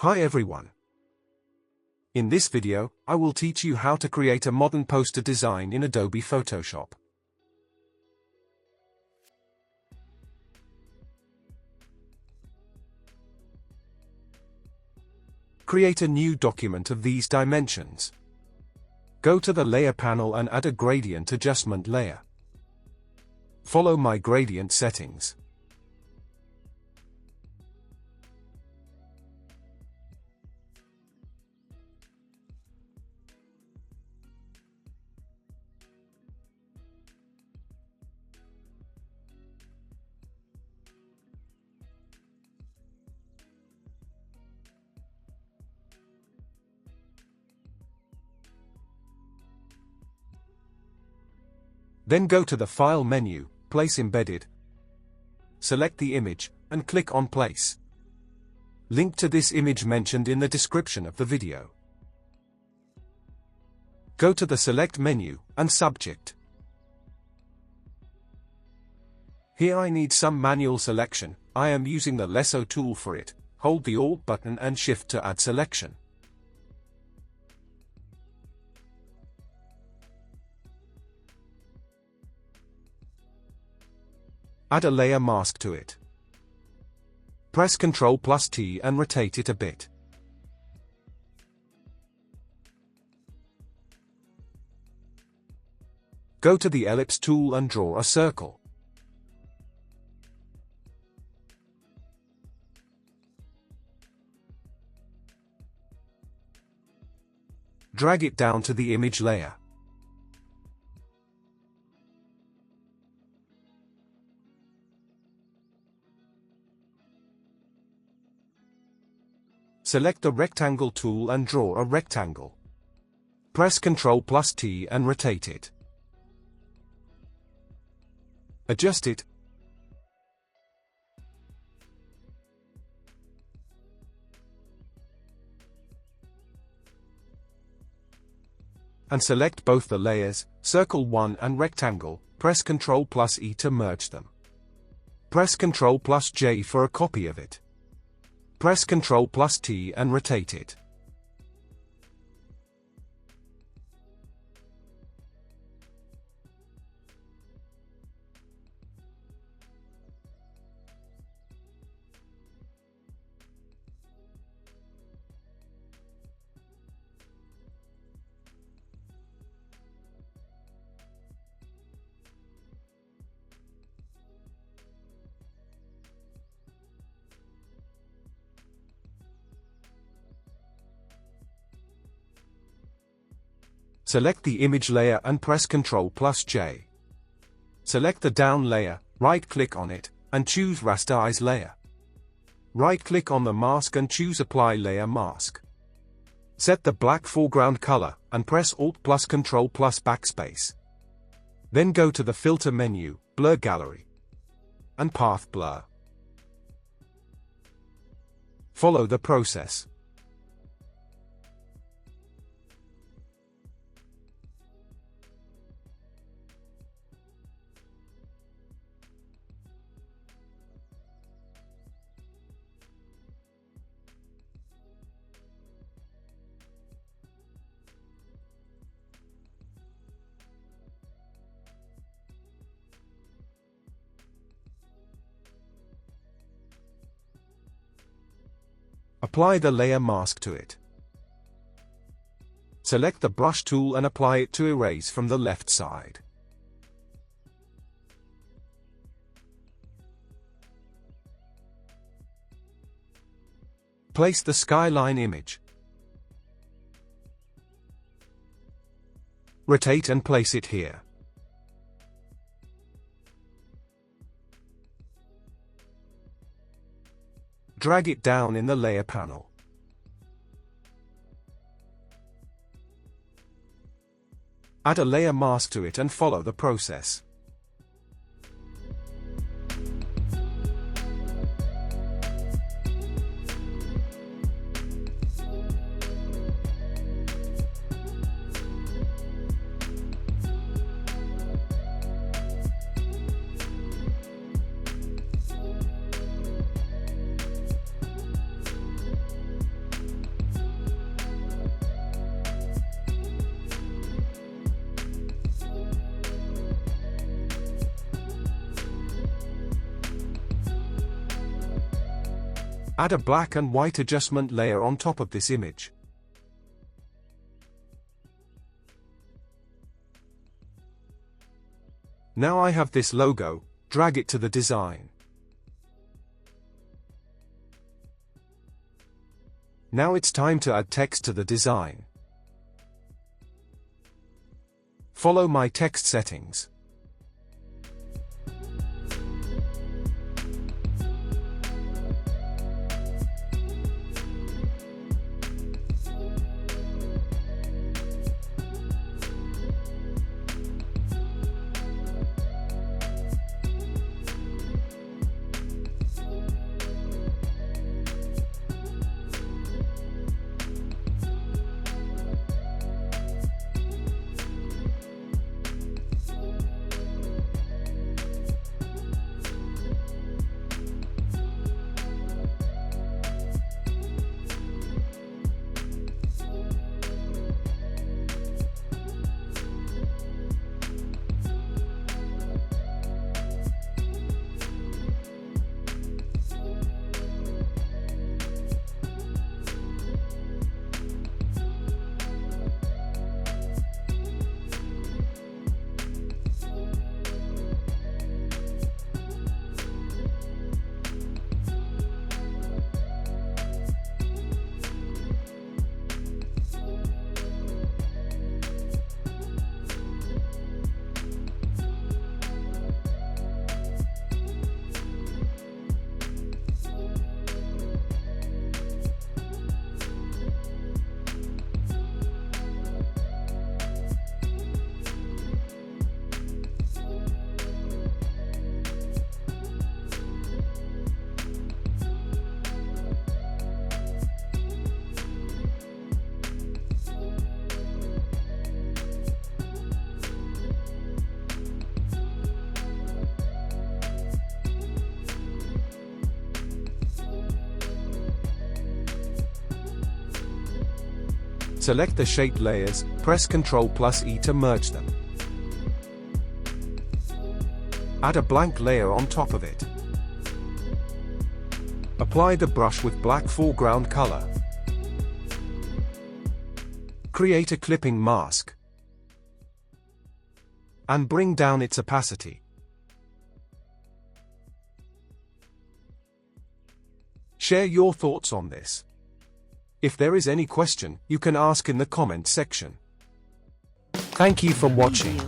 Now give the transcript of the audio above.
Hi everyone. In this video, I will teach you how to create a modern poster design in Adobe Photoshop. Create a new document of these dimensions. Go to the Layer panel and add a gradient adjustment layer. Follow my gradient settings. Then go to the File menu, Place Embedded. Select the image, and click on Place. Link to this image mentioned in the description of the video. Go to the Select menu, and Subject. Here I need some manual selection. I am using the Lasso tool for it. Hold the Alt button and Shift to add selection. Add a layer mask to it. Press Ctrl+T and rotate it a bit. Go to the Ellipse tool and draw a circle. Drag it down to the image layer. Select the Rectangle tool and draw a rectangle. Press Ctrl+T and rotate it. Adjust it. And select both the layers, Circle 1 and Rectangle. Press Ctrl+E to merge them. Press Ctrl+J for a copy of it. Press Ctrl+T and rotate it. Select the image layer and press Ctrl+J. Select the down layer, right-click on it, and choose Rasterize Layer. Right-click on the mask and choose Apply Layer Mask. Set the black foreground color, and press Alt+Ctrl+Backspace. Then go to the Filter menu, Blur Gallery, and Path Blur. Follow the process. Apply the layer mask to it. Select the brush tool and apply it to erase from the left side. Place the skyline image. Rotate and place it here. Drag it down in the Layer panel. Add a layer mask to it and follow the process. Add a black and white adjustment layer on top of this image. Now I have this logo, drag it to the design. Now it's time to add text to the design. Follow my text settings. Select the shaped layers, press Ctrl+E to merge them. Add a blank layer on top of it. Apply the brush with black foreground color. Create a clipping mask. And bring down its opacity. Share your thoughts on this. If there is any question, you can ask in the comment section. Thank you for watching.